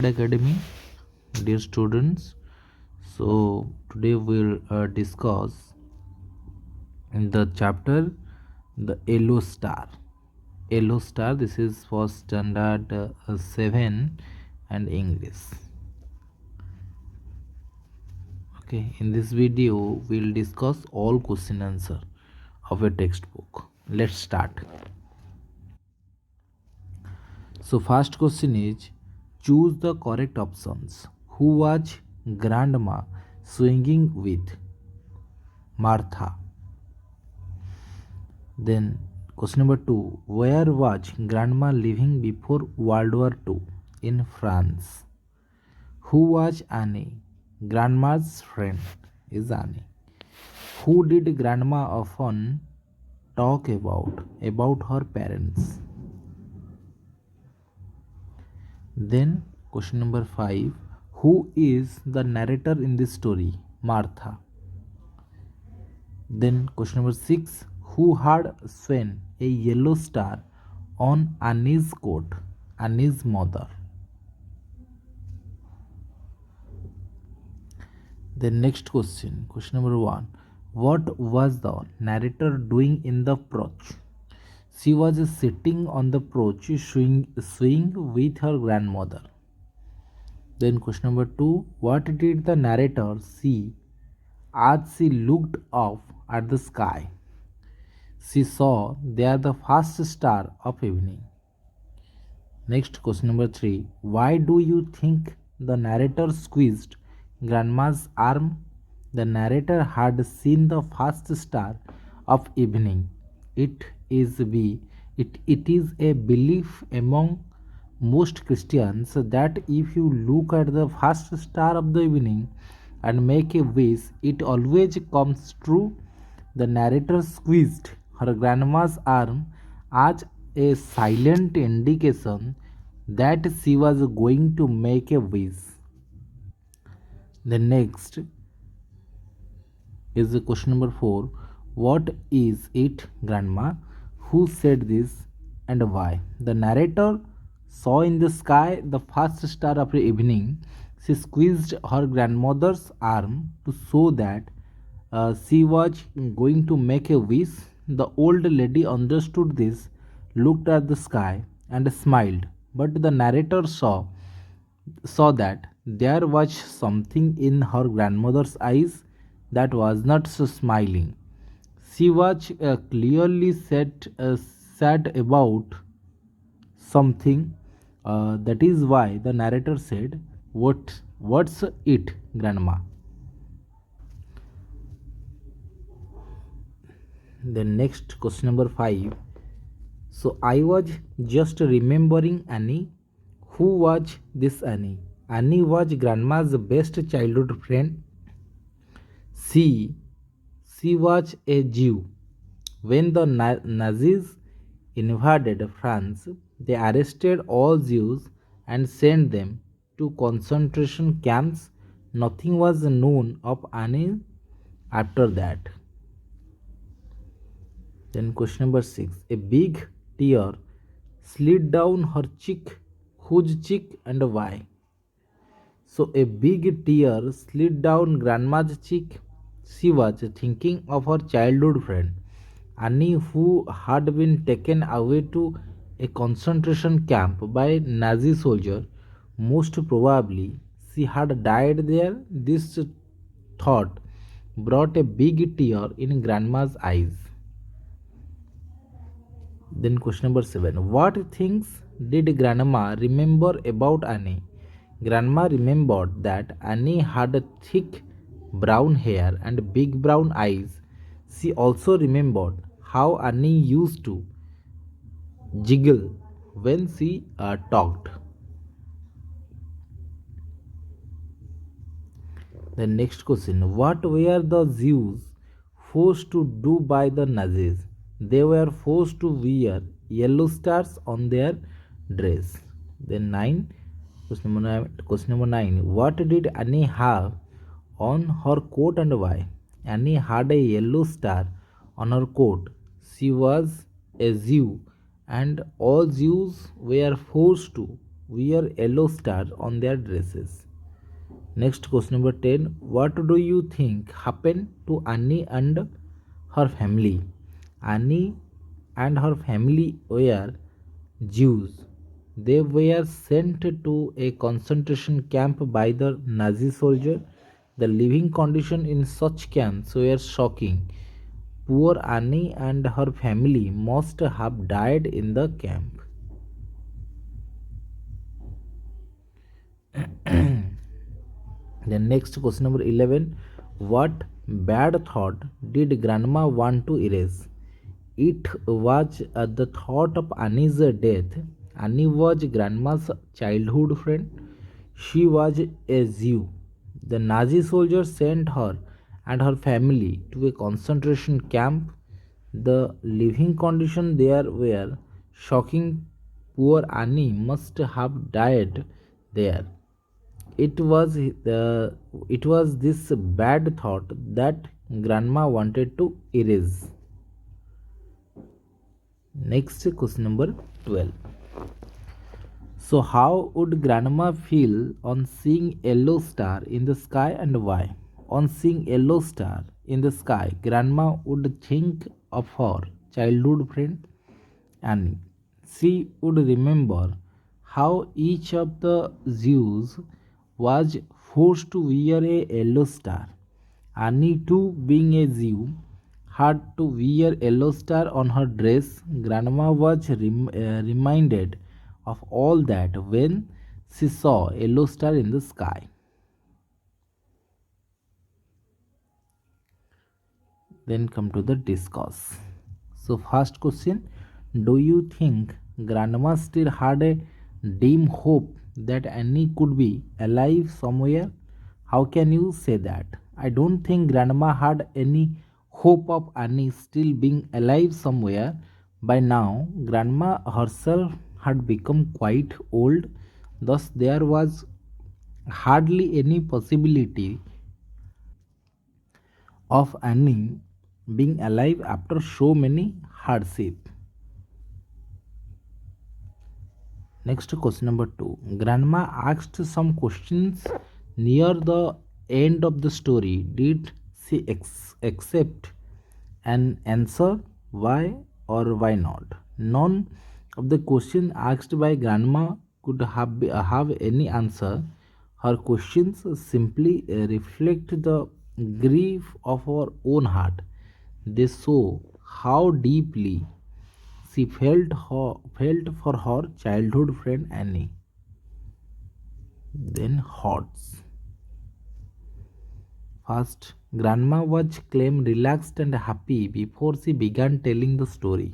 Academy, dear students. So today we'll discuss in the chapter the yellow star. Yellow star. This is for standard 7 and English. Okay. In this video, we'll discuss all question answer of a textbook. Let's start. So first question is choose the correct options. Who was grandma swinging with? Martha. Then question number 2. Where was grandma living before World War II? In France. Who was Annie? Grandma's friend is Annie. Who did grandma often talk about? About her parents. Then question number 5. Who is the narrator in this story? Martha. Then question number 6. Who had Sven a yellow star on Annie's coat? Annie's mother. Then next question. Question number 1. What was the narrator doing in the porch? She was sitting on the porch swing with her grandmother. Then question number 2. What did the narrator see as she looked up at the sky? She saw there the first star of evening. Next question number 3. Why do you think the narrator squeezed grandma's arm? The narrator had seen the first star of evening. It is a belief among most Christians that if you look at the first star of the evening and make a wish, it always comes true. The narrator squeezed her grandma's arm as a silent indication that she was going to make a wish. The next is the question number 4. What is it, grandma? Who said this and why? The narrator saw in the sky the first star of the evening. She squeezed her grandmother's arm to show that she was going to make a wish. The old lady understood this, looked at the sky, and smiled. But the narrator saw that there was something in her grandmother's eyes that was not so smiling. She was clearly sad about something. That is why the narrator said, What's it, grandma?" Then next question number 5. So I was just remembering Annie. Who was this Annie? Annie was grandma's best childhood friend. She she was a Jew. When the Nazis invaded France, they arrested all Jews and sent them to concentration camps. Nothing was known of Annie after that. Then question number 6. A big tear slid down her cheek. Whose cheek and why? So a big tear slid down grandma's cheek. She was thinking of her childhood friend Annie, who had been taken away to a concentration camp by Nazi soldier. Most probably she had died there. This thought brought a big tear in grandma's eyes. Then question number 7. What things did grandma remember about Annie? Grandma remembered that Annie had thick brown hair and big brown eyes. She also remembered how Annie used to jiggle when she talked. The next question. What were the Jews forced to do by the Nazis? They were forced to wear yellow stars on their dress. Then 9. Question number 9. What did Annie have on her coat and why? Annie had a yellow star on her coat. She was a Jew and all Jews were forced to wear yellow star on their dresses. Next question number 10. What do you think happened to Annie and her family? Annie and her family were Jews. They were sent to a concentration camp by the Nazi soldier. The living conditions in such camps were shocking. Poor Annie and her family must have died in the camp. Then next question number 11. What bad thought did grandma want to erase? It was the thought of Annie's death. Annie was grandma's childhood friend. She was a Jew. The Nazi soldiers sent her and her family to a concentration camp. The living conditions there were shocking. Poor Annie must have died there. It was this bad thought that grandma wanted to erase. Next question number 12. So how would grandma feel on seeing yellow star in the sky and why? On seeing yellow star in the sky, grandma would think of her childhood friend Annie. She would remember how each of the Jews was forced to wear a yellow star. Annie, too, being a Jew, had to wear yellow star on her dress. Grandma was reminded of all that when she saw yellow star in the sky. Then come to the discuss. So first question, do you think grandma still had a dim hope that Annie could be alive somewhere? How can you say that? I don't think grandma had any hope of Annie still being alive somewhere. By now, grandma herself had become quite old, thus, there was hardly any possibility of Annie being alive after so many hardships. Next question number 2. Grandma asked some questions near the end of the story. Did she accept an answer? Why or why not? None of the questions asked by grandma could have any answer. Her questions simply reflect the grief of her own heart. They show how deeply she felt for her childhood friend Annie. Then Hots. First, grandma was claimed relaxed and happy before she began telling the story.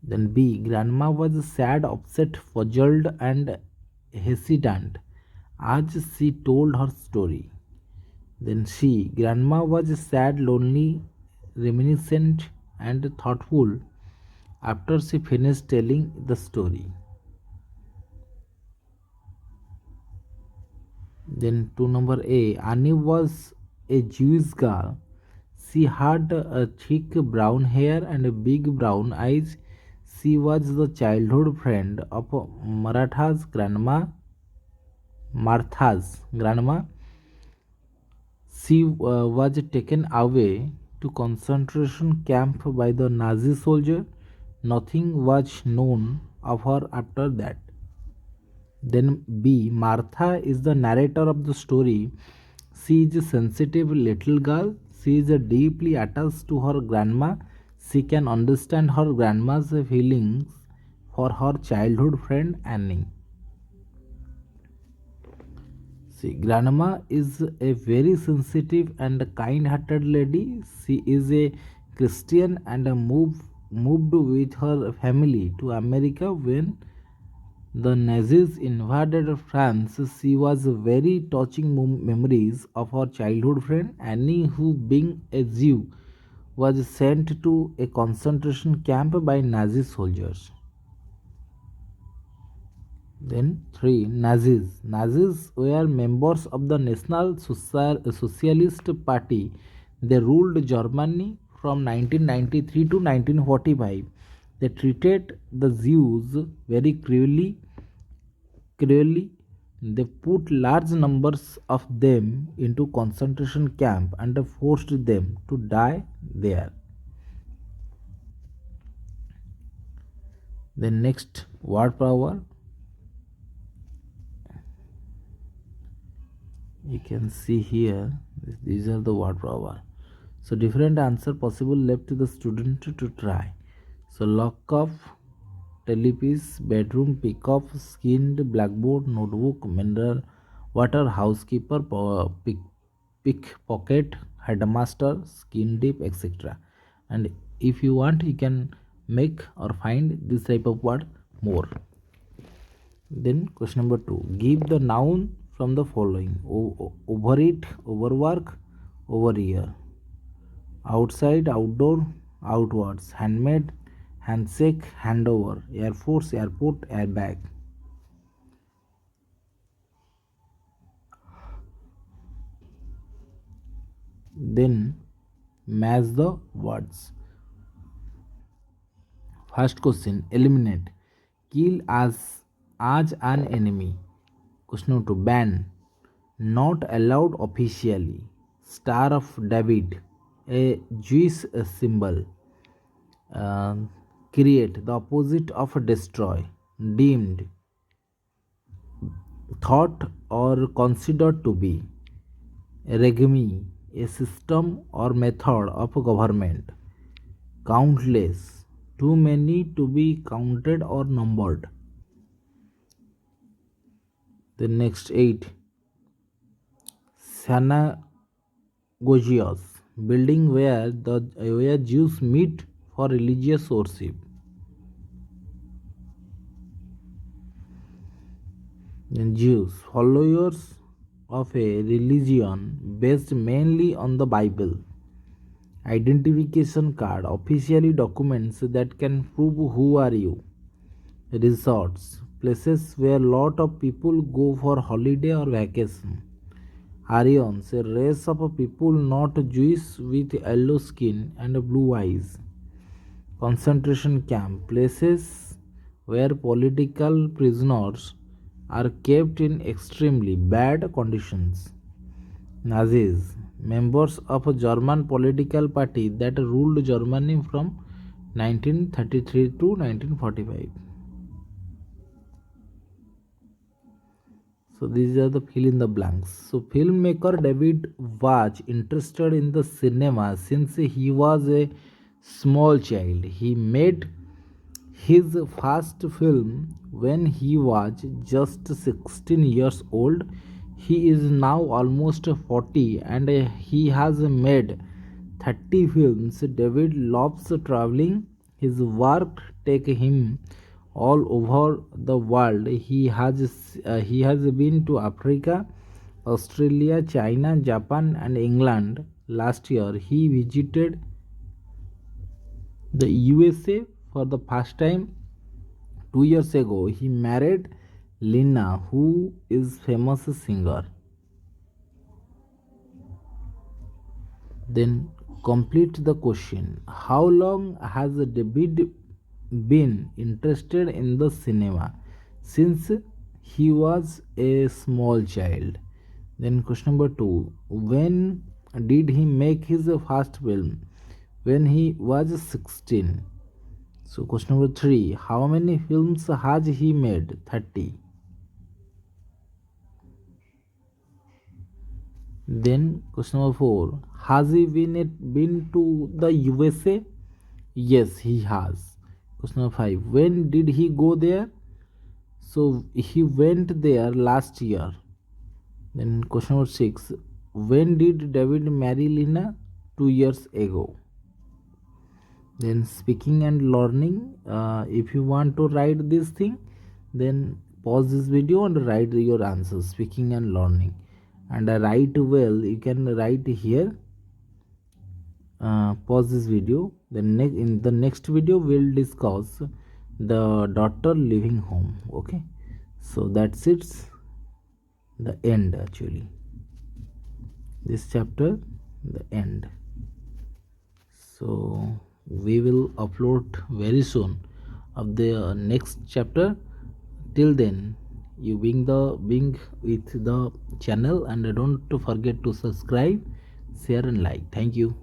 Then B. Grandma was sad, upset, puzzled, and hesitant as she told her story. Then C. Grandma was sad, lonely, reminiscent, and thoughtful after she finished telling the story. Then to number A. Annie was a Jewish girl. She had a thick brown hair and big brown eyes. She was the childhood friend of Martha's grandma. She was taken away to concentration camp by the Nazi soldier. Nothing was known of her after that. Then B. Martha is the narrator of the story. She is a sensitive little girl. She is deeply attached to her grandma. She can understand her grandma's feelings for her childhood friend Annie. See, grandma is a very sensitive and kind-hearted lady. She is a Christian and moved with her family to America when the Nazis invaded France. She was very touching memories of her childhood friend Annie, who, being a Jew, was sent to a concentration camp by Nazi soldiers. Then 3. Nazis. Nazis were members of the National Socialist Party. They ruled Germany from 1993 to 1945. They treated the Jews very cruelly. cruelly. They put large numbers of them into concentration camp and forced them to die there. The next word power, you can see here, these are the word power. So different answer possible left to the student to try. So lock off, telepiece, bedroom, pick off, skinned, blackboard, notebook, mineral water, housekeeper, pickpocket, headmaster, skin deep, etc. And if you want, you can make or find this type of word more. Then question number 2. Give the noun from the following: overeat, overwork, overear. Outside, outdoor, outwards. Handmade, handshake, handover. Air Force, airport, airbag. Then match the words. First question, eliminate. Kill as an enemy. Question number 2, ban. Not allowed officially. Star of David, a Jewish symbol. Uh, create, the opposite of destroy. Deemed, thought or considered to be. Regime, a system or method of government. Countless, too many to be counted or numbered. The next 8, synagogues, building where Jews meet for religious worship. Then Jews, followers of a religion based mainly on the Bible. Identification card, officially documents that can prove who are you. Resorts, places where lot of people go for holiday or vacation. Aryans, a race of people not Jewish with yellow skin and blue eyes. Concentration camp, places where political prisoners are kept in extremely bad conditions. Nazis, members of a German political party that ruled Germany from 1933 to 1945. So these are the fill in the blanks. So filmmaker David was interested in the cinema since he was a small child. He made his first film when he was just 16 years old. He is now almost 40 and he has made 30 films. David loves traveling. His work take him all over the world. He has been to Africa, Australia, China, Japan, and England. Last year, he visited the USA for the first time. 2 years ago, he married Lina, who is famous singer. Then complete the question. How long has David been interested in the cinema? Since he was a small child. Then question number 2. When did he make his first film? When he was 16. So question number 3. How many films has he made? 30. Then question number 4. Has he been to the USA? Yes, he has. Question number 5. When did he go there? So he went there last year. Then question number 6. When did David marry Lina? 2 years ago. Then speaking and learning. If you want to write this thing, then pause this video and write your answers. Speaking and learning. And write well, you can write here. Pause this video. Then in the next video we'll discuss the daughter leaving home. Okay, so that's it, the end. Actually, this chapter, the end. So we will upload very soon of the next chapter. Till then, you being with the channel, and don't forget to subscribe, share and like. Thank you.